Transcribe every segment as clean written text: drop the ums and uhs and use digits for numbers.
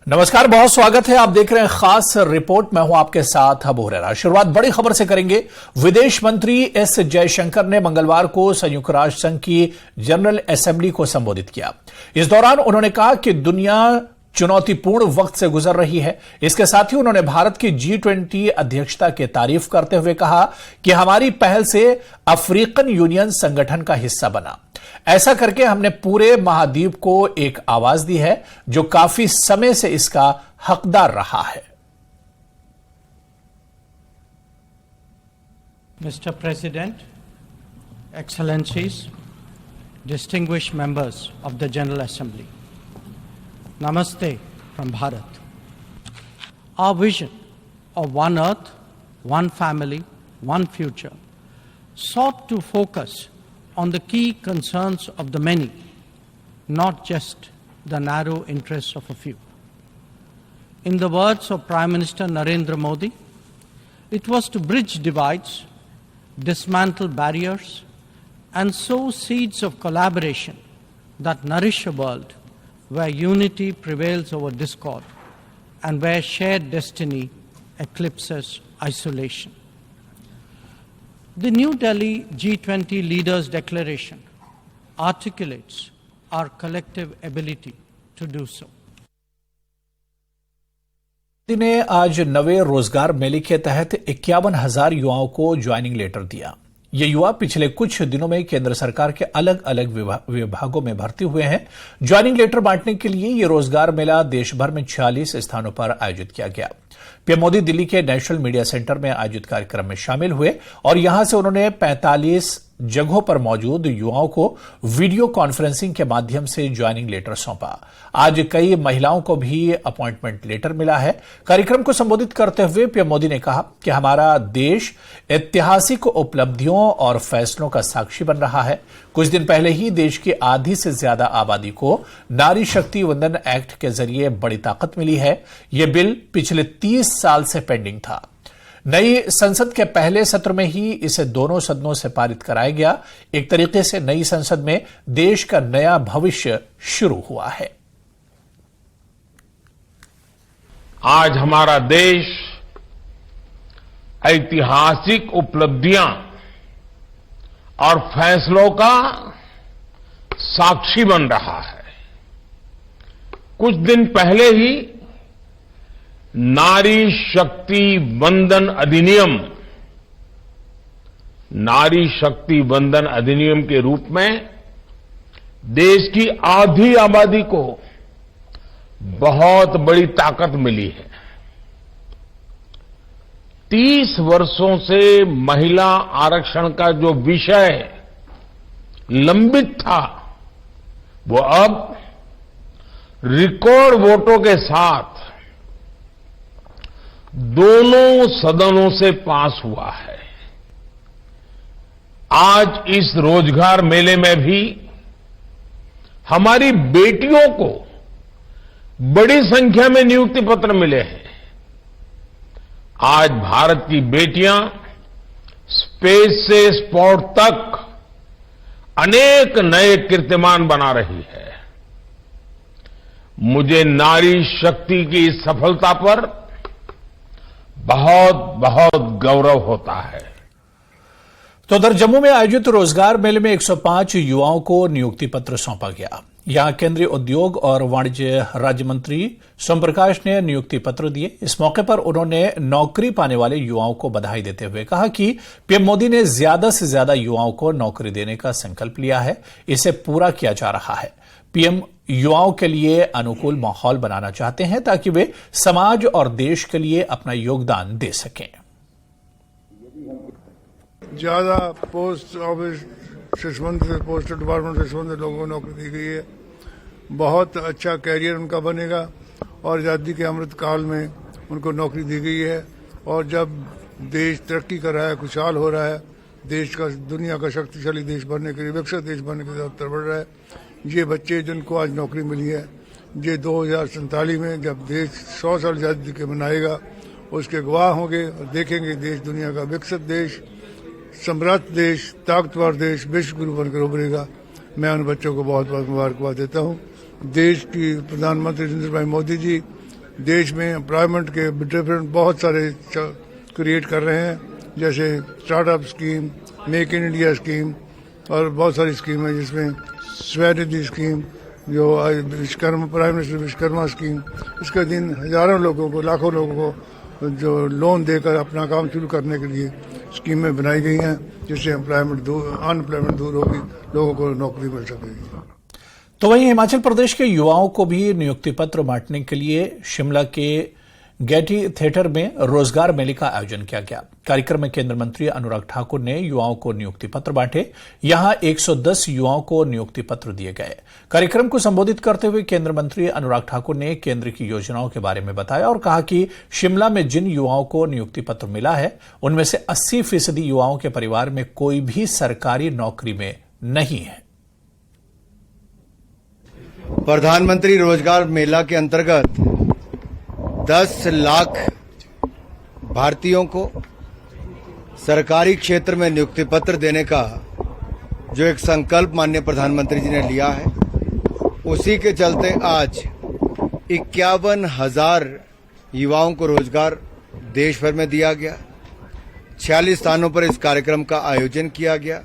नमस्कार, बहुत स्वागत है। आप देख रहे हैं खास रिपोर्ट। मैं हूं आपके साथ अबू हुरैरा। शुरुआत बड़ी खबर से करेंगे। विदेश मंत्री एस जयशंकर ने मंगलवार को संयुक्त राष्ट्र संघ की जनरल असेंबली को संबोधित किया। इस दौरान उन्होंने कहा कि दुनिया चुनौतीपूर्ण वक्त से गुजर रही है। इसके साथ ही उन्होंने भारत की G20 अध्यक्षता की तारीफ करते हुए कहा कि हमारी पहल से अफ्रीकन यूनियन संगठन का हिस्सा बना। ऐसा करके हमने पूरे महाद्वीप को एक आवाज दी है जो काफी समय से इसका हकदार रहा है। Mr. President, Excellencies, distinguished members of the General Assembly, Namaste from Bharat. Our vision of one Earth, one family, one future sought to focus on the key concerns of the many, not just the narrow interests of a few. In the words of Prime Minister Narendra Modi, it was to bridge divides, dismantle barriers, and sow seeds of collaboration that nourish a world where unity prevails over discord and where shared destiny eclipses isolation. The New Delhi G20 Leaders' Declaration articulates our collective ability to do so. Modi ने आज नवे रोजगार मेले के तहत 51,000 युवाओं को joining letter दिया। ये युवा पिछले कुछ दिनों में केंद्र सरकार के अलग अलग विभागों में भर्ती हुए हैं। ज्वाइनिंग लेटर बांटने के लिए ये रोजगार मेला देश भर में 46 स्थानों पर आयोजित किया गया। पीएम मोदी दिल्ली के नेशनल मीडिया सेंटर में आयोजित कार्यक्रम में शामिल हुए और यहां से उन्होंने 45 जगहों पर मौजूद युवाओं को वीडियो कॉन्फ्रेंसिंग के माध्यम से ज्वाइनिंग लेटर सौंपा। आज कई महिलाओं को भी अपॉइंटमेंट लेटर मिला है। कार्यक्रम को संबोधित करते हुए पीएम मोदी ने कहा कि हमारा देश ऐतिहासिक उपलब्धियों और फैसलों का साक्षी बन रहा है। कुछ दिन पहले ही देश की आधी से ज्यादा आबादी को नारी शक्ति वंदन एक्ट के जरिए बड़ी ताकत मिली है। यह बिल पिछले 30 साल से पेंडिंग था। नई संसद के पहले सत्र में ही इसे दोनों सदनों से पारित कराया गया। एक तरीके से नई संसद में देश का नया भविष्य शुरू हुआ है। आज हमारा देश ऐतिहासिक उपलब्धियां और फैसलों का साक्षी बन रहा है। कुछ दिन पहले ही नारी शक्ति वंदन अधिनियम के रूप में देश की आधी आबादी को बहुत बड़ी ताकत मिली है। 30 वर्षों से महिला आरक्षण का जो विषय लंबित था वो अब रिकॉर्ड वोटों के साथ दोनों सदनों से पास हुआ है। आज इस रोजगार मेले में भी हमारी बेटियों को बड़ी संख्या में नियुक्ति पत्र मिले हैं। आज भारत की बेटियां स्पेस से स्पोर्ट तक अनेक नए कीर्तिमान बना रही है। मुझे नारी शक्ति की इस सफलता पर बहुत बहुत गौरव होता है। तो उधर जम्मू में आयोजित रोजगार मेले में 105 युवाओं को नियुक्ति पत्र सौंपा गया। यहां केंद्रीय उद्योग और वाणिज्य राज्य मंत्री सोम प्रकाश ने नियुक्ति पत्र दिए। इस मौके पर उन्होंने नौकरी पाने वाले युवाओं को बधाई देते हुए कहा कि पीएम मोदी ने ज्यादा से ज्यादा युवाओं को नौकरी देने का संकल्प लिया है। इसे पूरा किया जा रहा है। पीएम युवाओं के लिए अनुकूल माहौल बनाना चाहते हैं ताकि वे समाज और देश के लिए अपना योगदान दे सकें। ज्यादा पोस्ट ऑफिस से संबंधित पोस्ट डिपार्टमेंट से संबंधित लोगों को नौकरी दी गई है। बहुत अच्छा कैरियर उनका बनेगा और आजादी के अमृत काल में उनको नौकरी दी गई है। और जब देश तरक्की कर रहा है, खुशहाल हो रहा है, देश का दुनिया का शक्तिशाली देश बनने के लिए, विकसित देश बनने के लिए बढ़ रहा है, ये बच्चे जिनको आज नौकरी मिली है, ये 2047 में जब देश 100 साल आजादी के मनाएगा उसके गवाह होंगे और देखेंगे देश दुनिया का विकसित देश, समृद्ध देश, ताकतवर देश, विश्व गुरु बनकर उभरेगा। मैं उन बच्चों को बहुत बहुत मुबारकबाद देता हूं। देश की प्रधानमंत्री नरेंद्र भाई मोदी जी देश में एम्प्लॉयमेंट के डिफरेंट बहुत सारे क्रिएट कर रहे हैं, जैसे startup scheme, make in India scheme और बहुत सारी स्कीम है, जिसमें स्वनिधि स्कीम, जो Vishwakarma prime minister Vishwakarma scheme, इसके दिन हजारों लोगों को, लाखों लोगों को जो लोन देकर अपना काम शुरू करने के लिए स्कीमें बनाई गई हैं, जिससे अनएम्प्लॉयमेंट दूर होगी, लोगों को नौकरी मिल सकेगी। तो वहीं हिमाचल प्रदेश के युवाओं को भी नियुक्ति पत्र बांटने के लिए शिमला के गेटी थिएटर में रोजगार मेले का आयोजन किया गया। कार्यक्रम में केंद्रीय मंत्री अनुराग ठाकुर ने युवाओं को नियुक्ति पत्र बांटे। यहां 110 युवाओं को नियुक्ति पत्र दिए गए। कार्यक्रम को संबोधित करते हुए केंद्रीय मंत्री अनुराग ठाकुर ने केंद्र की योजनाओं के बारे में बताया और कहा कि शिमला में जिन युवाओं को नियुक्ति पत्र मिला है, उनमें से 80% युवाओं के परिवार में कोई भी सरकारी नौकरी में नहीं है। प्रधानमंत्री रोजगार मेला के अंतर्गत 10 लाख भारतीयों को सरकारी क्षेत्र में नियुक्ति पत्र देने का जो एक संकल्प माननीय प्रधानमंत्री जी ने लिया है, उसी के चलते आज 51,000 युवाओं को रोजगार देश भर में दिया गया। 46 स्थानों पर इस कार्यक्रम का आयोजन किया गया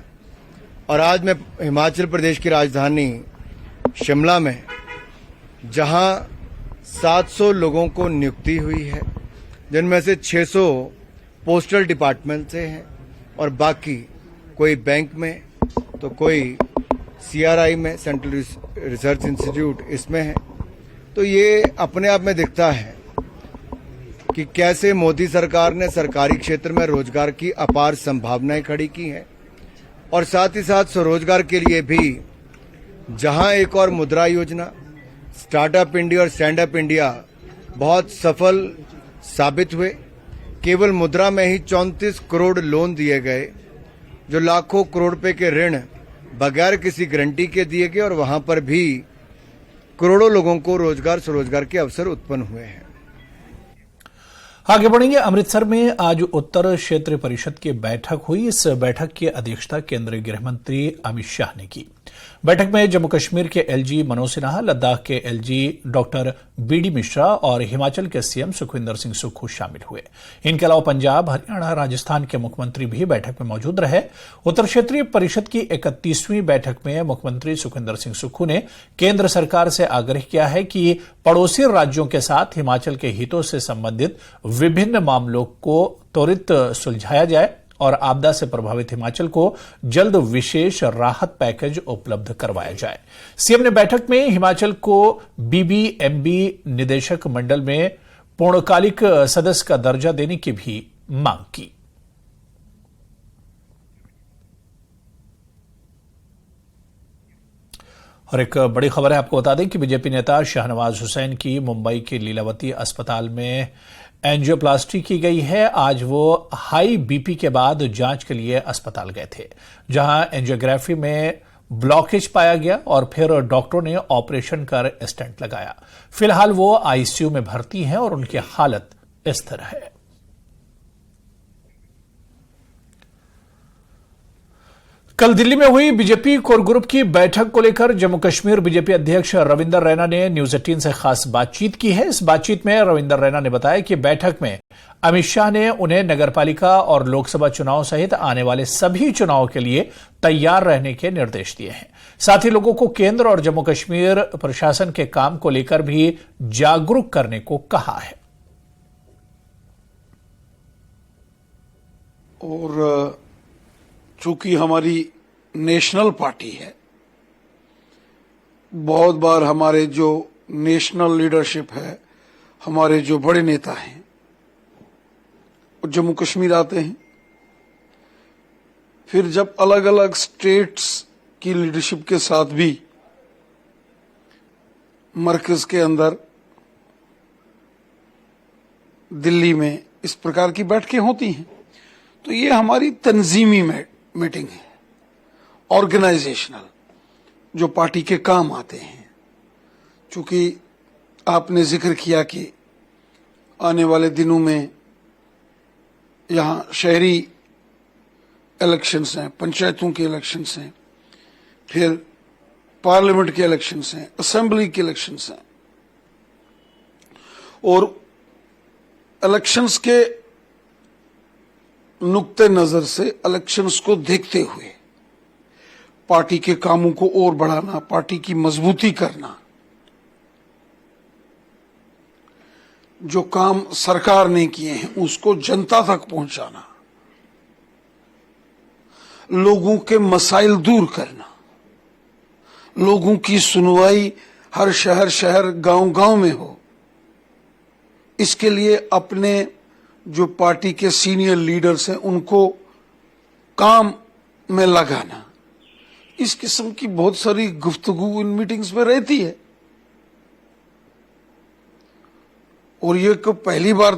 और आज मैं हिमाचल प्रदेश की राजधानी शिमला में, जहां 700 लोगों को नियुक्ति हुई है, जिनमें से 600 पोस्टल डिपार्टमेंट से हैं और बाकी कोई बैंक में तो कोई CRI में, सेंट्रल रिसर्च इंस्टीट्यूट, इसमें है। तो ये अपने आप में दिखता है कि कैसे मोदी सरकार ने सरकारी क्षेत्र में रोजगार की अपार संभावनाएं खड़ी की हैं और साथ ही साथ स्वरोजगार के लिए भी जहां एक और मुद्रा योजना, स्टार्टअप इंडिया और स्टैंड अप इंडिया बहुत सफल साबित हुए। केवल मुद्रा में ही 34 करोड़ लोन दिए गए, जो लाखों करोड़ रुपए के ऋण बगैर किसी गारंटी के दिए गए और वहां पर भी करोड़ों लोगों को रोजगार, स्वरोजगार के अवसर उत्पन्न हुए हैं। आगे बढ़ेंगे। अमृतसर में आज उत्तर क्षेत्रीय परिषद की बैठक हुई। इस बैठक की अध्यक्षता केंद्रीय गृह मंत्री अमित शाह ने की। बैठक में जम्मू कश्मीर के LG मनोज सिन्हा, लद्दाख के LG डॉक्टर BD मिश्रा और हिमाचल के CM सुखविंदर सिंह सुक्खू शामिल हुए। इनके अलावा पंजाब, हरियाणा, राजस्थान के मुख्यमंत्री भी बैठक में मौजूद रहे। उत्तर क्षेत्रीय परिषद की 31वीं बैठक में मुख्यमंत्री सुखविंदर सिंह सुक्खू ने केंद्र सरकार से आग्रह किया है कि पड़ोसी राज्यों के साथ हिमाचल के हितों से संबंधित विभिन्न मामलों को त्वरित सुलझाया जाए और आपदा से प्रभावित हिमाचल को जल्द विशेष राहत पैकेज उपलब्ध करवाया जाए। CM ने बैठक में हिमाचल को BBMB निदेशक मंडल में पूर्णकालिक सदस्य का दर्जा देने की भी मांग की। और एक बड़ी खबर है, आपको बता दें कि बीजेपी नेता शाहनवाज हुसैन की मुंबई के लीलावती अस्पताल में एंजियोप्लास्टी की गई है। आज वो हाई BP के बाद जांच के लिए अस्पताल गए थे, जहां एंजियोग्राफी में ब्लॉकेज पाया गया और फिर डॉक्टरों ने ऑपरेशन कर स्टेंट लगाया। फिलहाल वो ICU में भर्ती हैं और उनकी हालत स्थिर है। कल दिल्ली में हुई बीजेपी कोर ग्रुप की बैठक को लेकर जम्मू कश्मीर बीजेपी अध्यक्ष रविंदर रैना ने न्यूज 18 से खास बातचीत की है। इस बातचीत में रविंदर रैना ने बताया कि बैठक में अमित शाह ने उन्हें नगरपालिका और लोकसभा चुनाव सहित आने वाले सभी चुनावों के लिए तैयार रहने के निर्देश दिए हैं। साथ ही लोगों को केंद्र और जम्मू कश्मीर प्रशासन के काम को लेकर भी जागरूक करने को कहा है। और चूंकि हमारी नेशनल पार्टी है, बहुत बार हमारे जो नेशनल लीडरशिप है, हमारे जो बड़े नेता हैं, वो जम्मू कश्मीर आते हैं। फिर जब अलग अलग स्टेट्स की लीडरशिप के साथ भी मरकज के अंदर दिल्ली में इस प्रकार की बैठकें होती हैं, तो ये हमारी तंजीमी मीटिंग है, ऑर्गेनाइजेशनल, जो पार्टी के काम आते हैं। चूंकि आपने जिक्र किया कि आने वाले दिनों में यहां शहरी इलेक्शंस हैं, पंचायतों के इलेक्शंस हैं, फिर पार्लियामेंट के इलेक्शंस हैं, असेंबली के इलेक्शंस हैं, और इलेक्शंस के नुक्ते नजर से इलेक्शंस को देखते हुए पार्टी के कामों को और बढ़ाना, पार्टी की मजबूती करना, जो काम सरकार ने किए हैं उसको जनता तक पहुंचाना, लोगों के मसाइल दूर करना, लोगों की सुनवाई हर शहर गांव में हो, इसके लिए अपने जो पार्टी के सीनियर लीडर्स हैं उनको काम में लगाना, इस किस्म की बहुत सारी गुफ्तगू इन मीटिंग्स में रहती है। और ये को पहली बार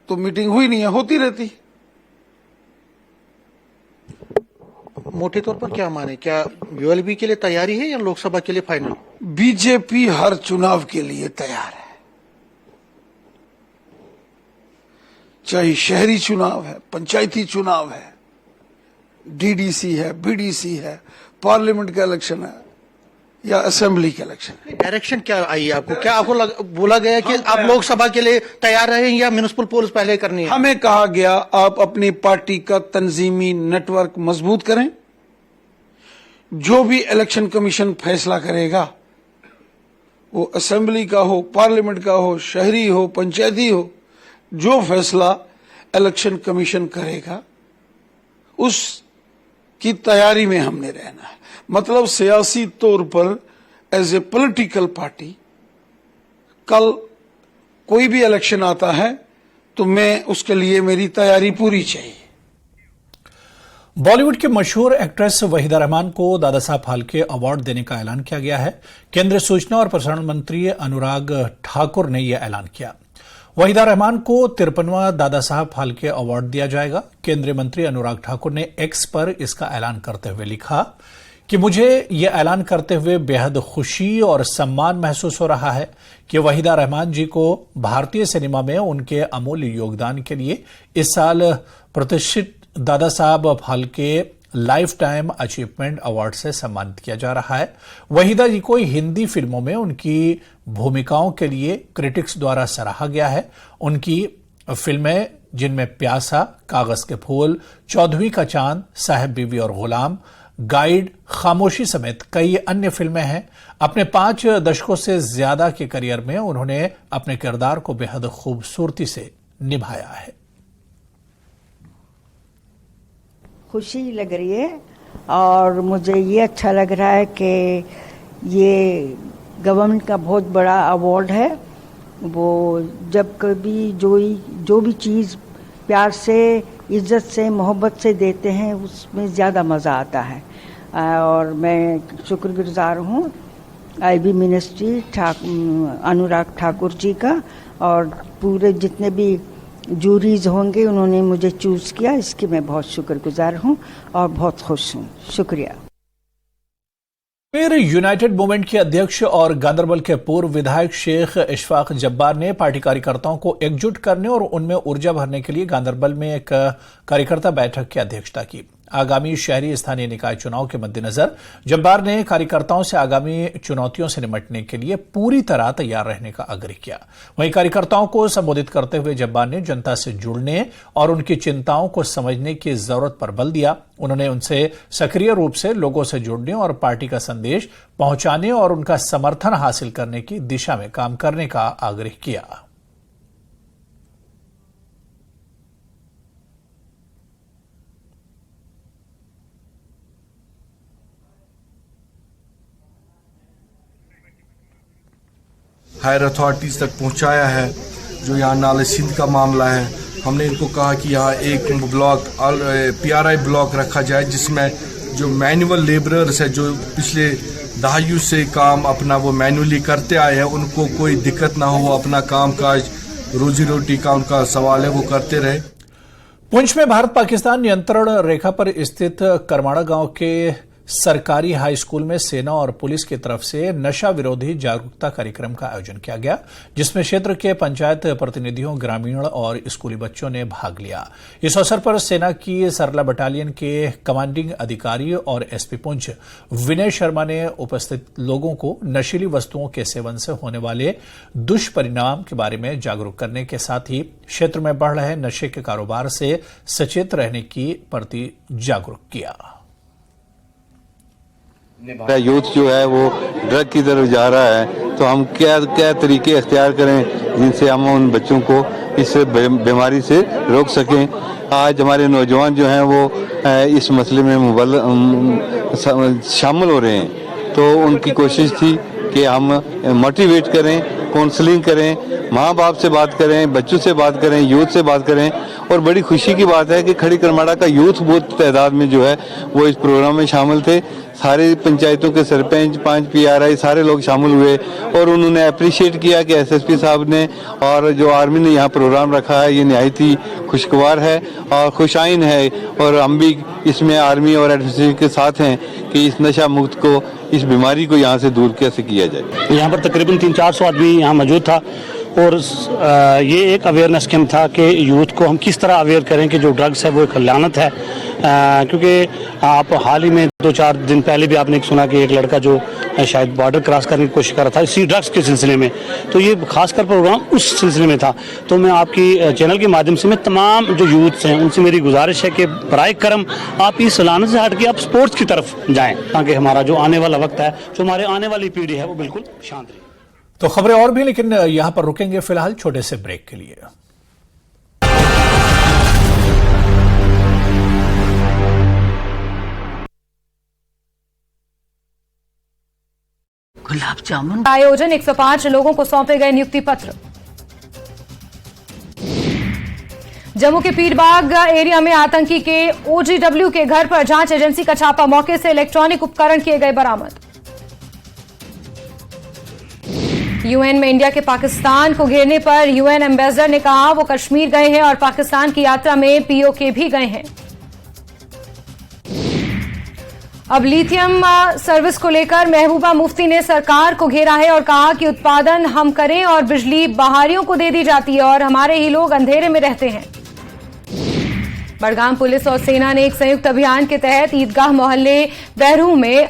तो मीटिंग हुई नहीं है, होती रहती है। मोटे तौर पर क्या माने, क्या यूएलबी के लिए तैयारी है या लोकसभा के लिए फाइनल? बीजेपी हर चुनाव के लिए तैयार है, चाहे शहरी चुनाव है, पंचायती चुनाव है, डीडीसी है, बीडीसी है, पार्लियामेंट का इलेक्शन है या असेंबली का इलेक्शन है। डायरेक्शन क्या आई आपको? क्या आपको बोला गया कि आप लोकसभा के लिए तैयार रहें या म्युनिसिपल पोल्स पहले करनी है? हमें कहा गया आप अपनी पार्टी का तंजीमी नेटवर्क मजबूत करें, जो भी इलेक्शन कमीशन फैसला करेगा वो असेंबली का हो, पार्लियामेंट का हो, शहरी हो, पंचायती हो, जो फैसला इलेक्शन कमीशन करेगा उसकी तैयारी में हमने रहना है। मतलब सियासी तौर पर एज ए पॉलिटिकल पार्टी कल कोई भी इलेक्शन आता है तो मैं उसके लिए मेरी तैयारी पूरी चाहिए। बॉलीवुड की मशहूर एक्ट्रेस वहीदा रहमान को दादा साहब फाल्के अवार्ड देने का ऐलान किया गया है। केंद्रीय सूचना और प्रसारण मंत्री अनुराग ठाकुर ने यह ऐलान किया। वहीदा रहमान को 53वां दादा साहब फाल्के अवार्ड दिया जाएगा। केंद्रीय मंत्री अनुराग ठाकुर ने एक्स पर इसका ऐलान करते हुए लिखा कि मुझे यह ऐलान करते हुए बेहद खुशी और सम्मान महसूस हो रहा है कि वहीदा रहमान जी को भारतीय सिनेमा में उनके अमूल्य योगदान के लिए इस साल प्रतिष्ठित Dada Saheb Phalke life time achievement award से सम्मानित किया जा रहा है। वहीदा जी को हिंदी फिल्मों में उनकी भूमिकाओं के लिए क्रिटिक्स द्वारा सराहा गया है। उनकी फिल्में जिनमें प्यासा, कागज के फूल, 14वीं का चांद, साहब बीवी और गुलाम, गाइड, खामोशी समेत कई अन्य फिल्में हैं। अपने 5 दशकों से ज्यादा के करियर में उन्होंने अपने किरदार को बेहद खूबसूरती से निभाया है। खुशी लग रही है और मुझे ये अच्छा लग रहा है कि ये गवर्नमेंट का बहुत बड़ा अवार्ड है। वो जब कभी जो भी चीज़ प्यार से, इज्जत से, मोहब्बत से देते हैं उसमें ज़्यादा मज़ा आता है। और मैं शुक्रगुजार हूँ आईबी मिनिस्ट्री अनुराग ठाकुर जी का और पूरे जितने भी जूरीज होंगे उन्होंने मुझे चूज किया, इसकी मैं बहुत शुक्रगुजार हूं और बहुत खुश हूं। शुक्रिया। फिर यूनाइटेड मूवमेंट के अध्यक्ष और गांदरबल के पूर्व विधायक शेख इशफाक जब्बार ने पार्टी कार्यकर्ताओं को एकजुट करने और उनमें ऊर्जा भरने के लिए गांदरबल में एक कार्यकर्ता बैठक की अध्यक्षता की। आगामी शहरी स्थानीय निकाय चुनाव के मद्देनजर जब्बार ने कार्यकर्ताओं से आगामी चुनौतियों से निपटने के लिए पूरी तरह तैयार रहने का आग्रह किया। वहीं कार्यकर्ताओं को संबोधित करते हुए जब्बार ने जनता से जुड़ने और उनकी चिंताओं को समझने की जरूरत पर बल दिया। उन्होंने उनसे सक्रिय रूप से लोगों से जुड़ने और पार्टी का संदेश पहुंचाने और उनका समर्थन हासिल करने की दिशा में काम करने का आग्रह किया। हायर अथॉरिटीज़ तक पहुंचाया है। जो यहाँ नाले सिंध का मामला है, हमने इनको कहा कि यहाँ एक ब्लॉक PRI ब्लॉक रखा जाए जिसमें जो मैनुअल लेबरर्स है जो पिछले दहाइयों से काम अपना वो मैनुअली करते आए हैं, उनको कोई दिक्कत ना हो, अपना काम काज रोजी रोटी का उनका सवाल है वो करते रहे। पुंछ में भारत पाकिस्तान नियंत्रण रेखा पर स्थित करमाड़ा गांव के सरकारी हाई स्कूल में सेना और पुलिस की तरफ से नशा विरोधी जागरूकता कार्यक्रम का आयोजन किया गया, जिसमें क्षेत्र के पंचायत प्रतिनिधियों, ग्रामीण और स्कूली बच्चों ने भाग लिया। इस अवसर पर सेना की सरला बटालियन के कमांडिंग अधिकारी और एसपी पुंछ विनय शर्मा ने उपस्थित लोगों को नशीली वस्तुओं के सेवन से होने वाले दुष्परिणाम के बारे में जागरूक करने के साथ ही क्षेत्र में बढ़ रहे नशे के कारोबार से सचेत रहने की प्रति जागरूक किया। यूथ जो है वो ड्रग की तरफ जा रहा है, तो हम क्या तरीके अख्तियार करें जिनसे हम उन बच्चों को इस बीमारी से रोक सकें। आज हमारे नौजवान जो हैं वो इस मसले में शामिल हो रहे हैं, तो उनकी कोशिश थी कि हम मोटिवेट करें, काउंसलिंग करें, माँ बाप से बात करें, बच्चों से बात करें, यूथ से बात करें। और बड़ी खुशी की बात है कि खड़ी करमाड़ा का यूथ बहुत तादाद में जो है वो इस प्रोग्राम में शामिल थे। सारे पंचायतों के सरपंच, 5 PRI सारे लोग शामिल हुए और उन्होंने अप्रिशिएट किया कि SSP साहब ने और जो आर्मी ने यहाँ प्रोग्राम रखा है ये निहायत ही खुशगवार है और खुशाइन है। और हम भी इसमें आर्मी और एडमिनिस्ट्रेशन के साथ हैं कि इस नशा मुक्त को, इस बीमारी को यहाँ से दूर कैसे किया जाए। यहाँ पर तकरीबन 300-400 आदमी यहाँ मौजूद था और ये एक अवेयरनेस कैंप था कि यूथ को हम किस तरह अवेयर करें कि जो ड्रग्स है वो एक लानत है। क्योंकि आप हाल ही में 2-4 दिन पहले भी आपने सुना कि एक लड़का जो शायद बॉर्डर क्रॉस करने की कोशिश कर रहा था इसी ड्रग्स के सिलसिले में, तो ये खासकर प्रोग्राम उस सिलसिले में था। तो मैं आपकी चैनल के माध्यम से मैं तमाम जो यूथ्स हैं उनसे मेरी गुजारिश है कि बराए करम आप इस लानत से हट के आप स्पोर्ट्स की तरफ जाएं, ताकि हमारा जो आने वाला वक्त है, जो हमारे आने वाली पीढ़ी है वो बिल्कुल शांत रहे। तो खबरें और भी, लेकिन यहां पर रुकेंगे फिलहाल छोटे से ब्रेक के लिए। गुलाब जामुन आयोजन 105 लोगों को सौंपे गए नियुक्ति पत्र। जम्मू के पीरबाग एरिया में आतंकी के OGW के घर पर जांच एजेंसी का छापा, मौके से इलेक्ट्रॉनिक उपकरण किए गए बरामद। यूएन में इंडिया के पाकिस्तान को घेरने पर यूएन एम्बेसडर ने कहा वो कश्मीर गए हैं और पाकिस्तान की यात्रा में POK भी गए हैं। अब लिथियम सर्विस को लेकर महबूबा मुफ्ती ने सरकार को घेरा है और कहा कि उत्पादन हम करें और बिजली बाहरियों को दे दी जाती है और हमारे ही लोग अंधेरे में रहते हैं। बड़गाम पुलिस और सेना ने एक संयुक्त अभियान के तहत ईदगाह मोहल्ले बहरू में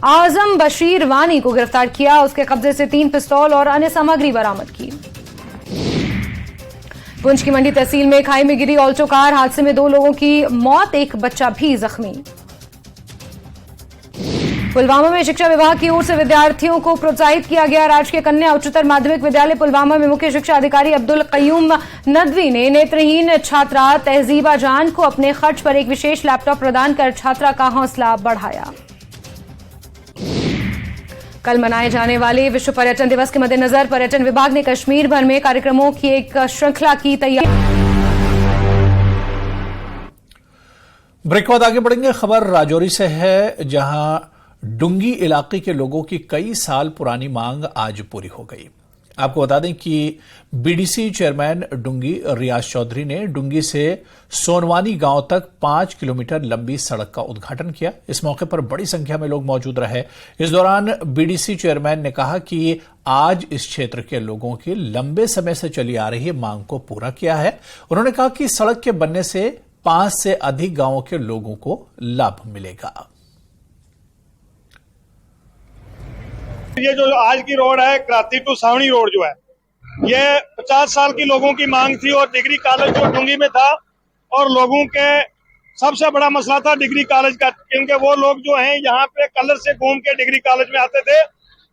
आजम बशीर वानी को गिरफ्तार किया। उसके कब्जे से 3 पिस्तौल और अन्य सामग्री बरामद की। पुंछ की मंडी तहसील में खाई में गिरी ऑल्टो कार, हादसे में 2 लोगों की मौत, एक बच्चा भी जख्मी। पुलवामा में शिक्षा विभाग की ओर से विद्यार्थियों को प्रोत्साहित किया गया। राजकीय कन्या उच्चतर माध्यमिक विद्यालय पुलवामा में मुख्य शिक्षा अधिकारी अब्दुल कयूम नदवी ने नेत्रहीन छात्रा तहजीबा जान को अपने खर्च पर एक विशेष लैपटॉप प्रदान कर छात्रा का हौसला बढ़ाया। कल मनाए जाने वाले विश्व पर्यटन दिवस के मद्देनजर पर्यटन विभाग ने कश्मीर भर में कार्यक्रमों की एक श्रृंखला की तैयारी। ब्रेक बाद आगे बढ़ेंगे। खबर राजौरी से है, जहां डुंगी इलाके के लोगों की कई साल पुरानी मांग आज पूरी हो गई। आपको बता दें कि BDC चेयरमैन डुंगी रियाज चौधरी ने डुंगी से सोनवानी गांव तक 5 किलोमीटर लंबी सड़क का उद्घाटन किया। इस मौके पर बड़ी संख्या में लोग मौजूद रहे। इस दौरान BDC चेयरमैन ने कहा कि आज इस क्षेत्र के लोगों की लंबे समय से चली आ रही मांग को पूरा किया है। उन्होंने कहा कि सड़क के बनने से 5 से अधिक गांवों के लोगों को लाभ मिलेगा। ये जो आज की रोड है क्रांति टू सावनी रोड जो है, ये 50 साल की लोगों की मांग थी और डिग्री कॉलेज जो डुंगी में था और लोगों के सबसे बड़ा मसला था डिग्री कॉलेज का, क्योंकि वो लोग जो हैं यहाँ पे कलर से घूम के डिग्री कॉलेज में आते थे।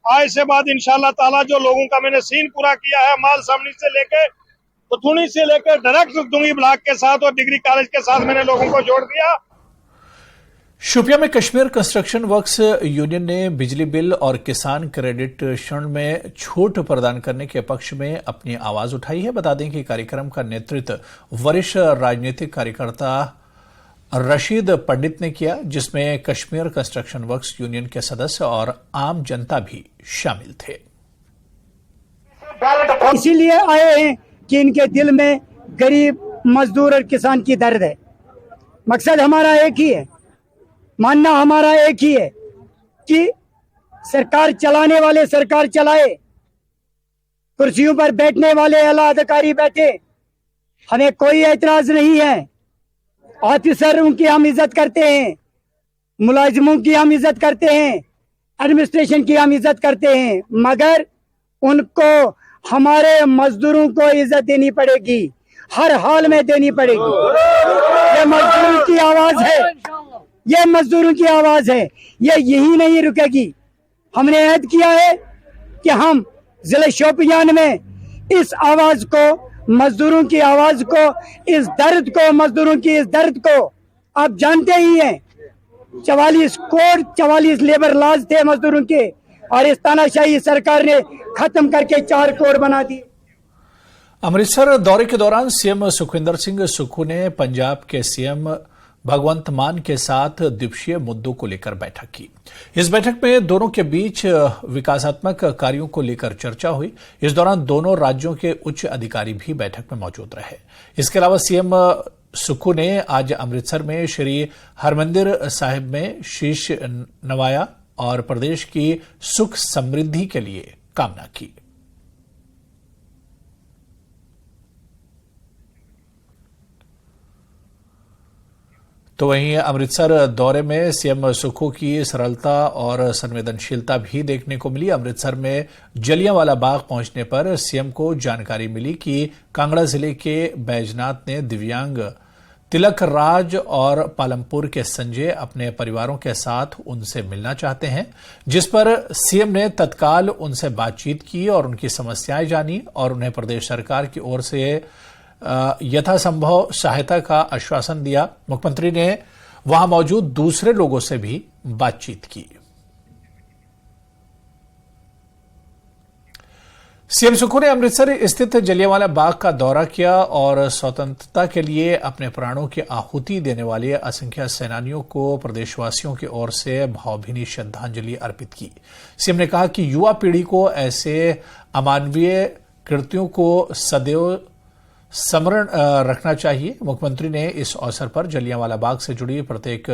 आज से बाद इंशाल्लाह ताला जो लोगों का मैंने सीन पूरा किया है, माल सामनी से लेके पुथुनी से लेकर डायरेक्ट डुंगी ब्लॉक के साथ और डिग्री कॉलेज के साथ मैंने लोगों को जोड़ दिया। शोपिया में कश्मीर कंस्ट्रक्शन वर्क्स यूनियन ने बिजली बिल और किसान क्रेडिट ऋण में छूट प्रदान करने के पक्ष में अपनी आवाज उठाई है। बता दें कि कार्यक्रम का नेतृत्व वरिष्ठ राजनीतिक कार्यकर्ता रशीद पंडित ने किया, जिसमें कश्मीर कंस्ट्रक्शन वर्क्स यूनियन के सदस्य और आम जनता भी शामिल थे। इसीलिए आए हैं कि इनके दिल में गरीब मजदूर और किसान की दर्द है। मकसद हमारा एक ही है मानना हमारा एक ही है कि सरकार चलाने वाले सरकार चलाए, कुर्सियों पर बैठने वाले आला अधिकारी बैठे, हमें कोई एतराज नहीं है। ऑफिसरों की हम इज्जत करते हैं, मुलाजिमों की हम इज्जत करते हैं, एडमिनिस्ट्रेशन की हम इज्जत करते हैं, मगर उनको हमारे मजदूरों को इज्जत देनी पड़ेगी, हर हाल में देनी पड़ेगी। ये मजदूरों की आवाज है, ये मजदूरों की आवाज है, ये यही नहीं रुकेगी। हमने ऐद किया है कि हम जिले शोपियान में इस आवाज को, मजदूरों की आवाज को, इस दर्द को, मजदूरों की इस दर्द को आप जानते ही हैं। 44 कोड 44 लेबर लॉज थे मजदूरों के, और इस तानाशाही सरकार ने खत्म करके 4 कोड बना दिए। अमृतसर दौरे के दौरान सीएम सुखविंदर सिंह सुक्खू ने पंजाब के सीएम भगवंत मान के साथ द्विपक्षीय मुद्दों को लेकर बैठक की। इस बैठक में दोनों के बीच विकासात्मक कार्यों को लेकर चर्चा हुई। इस दौरान दोनों राज्यों के उच्च अधिकारी भी बैठक में मौजूद रहे। इसके अलावा सीएम सुक्खू ने आज अमृतसर में श्री हरमंदिर साहिब में शीश नवाया और प्रदेश की सुख समृद्धि के लिए कामना की। तो वहीं अमृतसर दौरे में सीएम सुक्खू की सरलता और संवेदनशीलता भी देखने को मिली। अमृतसर में जलियांवाला बाग पहुंचने पर सीएम को जानकारी मिली कि कांगड़ा जिले के बैजनाथ ने दिव्यांग तिलक राज और पालमपुर के संजय अपने परिवारों के साथ उनसे मिलना चाहते हैं, जिस पर सीएम ने तत्काल उनसे बातचीत की और उनकी समस्याएं जानी और उन्हें प्रदेश सरकार की ओर से यथासंभव सहायता का आश्वासन दिया। मुख्यमंत्री ने वहां मौजूद दूसरे लोगों से भी बातचीत की। सीएम सुक्खू ने अमृतसर स्थित जलियांवाला बाग का दौरा किया और स्वतंत्रता के लिए अपने प्राणों की आहुति देने वाले असंख्य सेनानियों को प्रदेशवासियों की ओर से भावभीनी श्रद्धांजलि अर्पित की। सीएम ने कहा कि युवा पीढ़ी को ऐसे अमानवीय कृत्यों को सदैव स्मरण रखना चाहिए। मुख्यमंत्री ने इस अवसर पर जलियांवाला बाग से जुड़ी प्रत्येक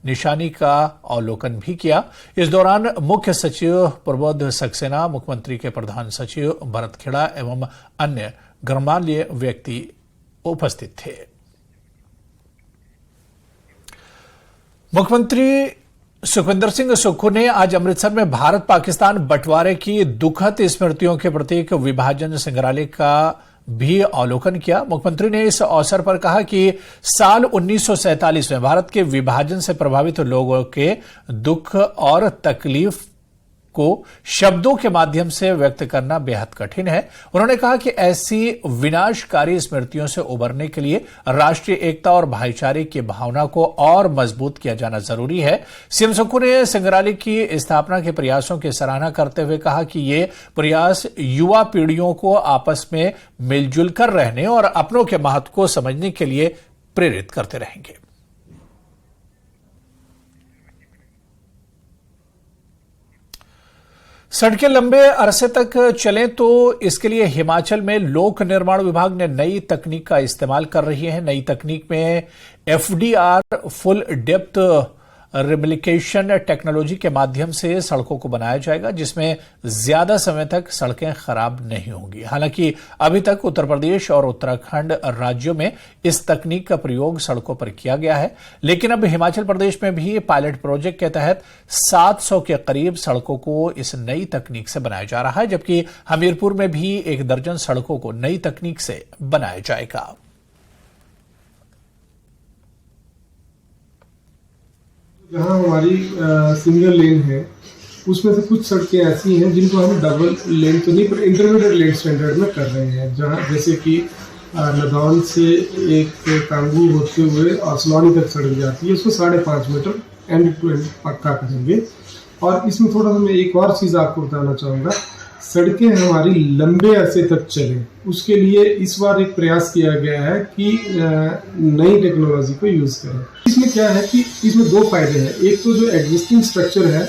निशानी का अवलोकन भी किया। इस दौरान मुख्य सचिव प्रबोध सक्सेना, मुख्यमंत्री के प्रधान सचिव भरत खेड़ा एवं अन्य गणमान्य व्यक्ति उपस्थित थे। मुख्यमंत्री सुखविंदर सिंह सुक्खू ने आज अमृतसर में भारत पाकिस्तान बंटवारे की दुखद स्मृतियों के प्रतीक विभाजन संग्रहालय का भी अवलोकन किया। मुख्यमंत्री ने इस अवसर पर कहा कि साल 1947 में भारत के विभाजन से प्रभावित लोगों के दुख और तकलीफ को शब्दों के माध्यम से व्यक्त करना बेहद कठिन है। उन्होंने कहा कि ऐसी विनाशकारी स्मृतियों से उबरने के लिए राष्ट्रीय एकता और भाईचारे की भावना को और मजबूत किया जाना जरूरी है। सीएम सुक्खू ने संग्रहालय की स्थापना के प्रयासों की सराहना करते हुए कहा कि ये प्रयास युवा पीढ़ियों को आपस में मिलजुल कर रहने और अपनों के महत्व को समझने के लिए प्रेरित करते रहेंगे। सड़कें लंबे अरसे तक चलें तो इसके लिए हिमाचल में लोक निर्माण विभाग ने नई तकनीक का इस्तेमाल कर रही है। नई तकनीक में एफडीआर फुल डेप्थ रिमिलिकेशन टेक्नोलॉजी के माध्यम से सड़कों को बनाया जाएगा, जिसमें ज्यादा समय तक सड़कें खराब नहीं होंगी। हालांकि अभी तक उत्तर प्रदेश और उत्तराखंड राज्यों में इस तकनीक का प्रयोग सड़कों पर किया गया है, लेकिन अब हिमाचल प्रदेश में भी पायलट प्रोजेक्ट के तहत 700 के करीब सड़कों को इस नई तकनीक से बनाया जा रहा है, जबकि हमीरपुर में भी 1 दर्जन सड़कों को नई तकनीक से बनाया जाएगा। जहाँ हमारी सिंगल लेन है उसमें से कुछ सड़कें ऐसी हैं जिनको हम डबल लेन तो नहीं पर इंटरमीडिएट लेन स्टैंडर्ड में कर रहे हैं, जहाँ जैसे कि लदौन से एक कांगू होते हुए आसमानी तक सड़क जाती है, उसको 5.5 मीटर एंड टू एंड पक्का करेंगे। और इसमें थोड़ा सा मैं एक और चीज़ आपको बताना चाहूँगा, सड़कें हमारी लंबे अरसे तक चलें उसके लिए इस बार एक प्रयास किया गया है कि नई टेक्नोलॉजी को यूज़ करें। इसमें क्या है कि इसमें 2 फायदे हैं। एक तो जो एग्जिस्टिंग स्ट्रक्चर है,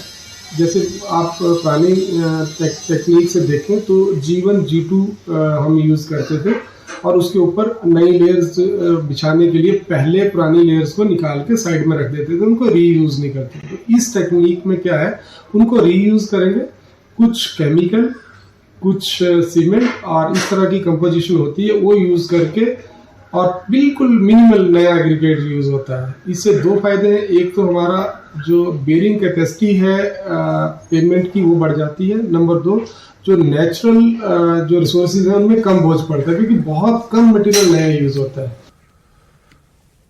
जैसे आप पुरानी टेक्निक से देखें तो G1 G2 हम यूज़ करते थे, और उसके ऊपर नई लेयर्स बिछाने के लिए पहले पुरानी लेयर्स को निकाल के साइड में रख देते थे, उनको रीयूज नहीं करते। तो इस टेक्निक में क्या है, उनको रीयूज करेंगे, कुछ केमिकल, कुछ सीमेंट और इस तरह की कंपोजिशन होती है वो यूज करके, और बिल्कुल मिनिमल नया एग्रीगेट यूज होता है। इससे दो फायदे हैं, एक तो हमारा जो बेरिंग कैपेसिटी है पेमेंट की वो बढ़ जाती है, नंबर दो जो नेचुरल जो रिसोर्सेज है उनमें कम बोझ पड़ता है क्योंकि बहुत कम मटेरियल नया यूज होता है।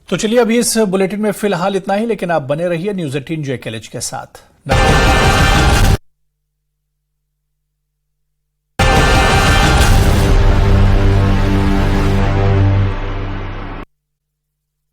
तो चलिए अभी इस बुलेटिन में फिलहाल इतना ही, लेकिन आप बने रहिए न्यूज़ 18 JKLH के साथ।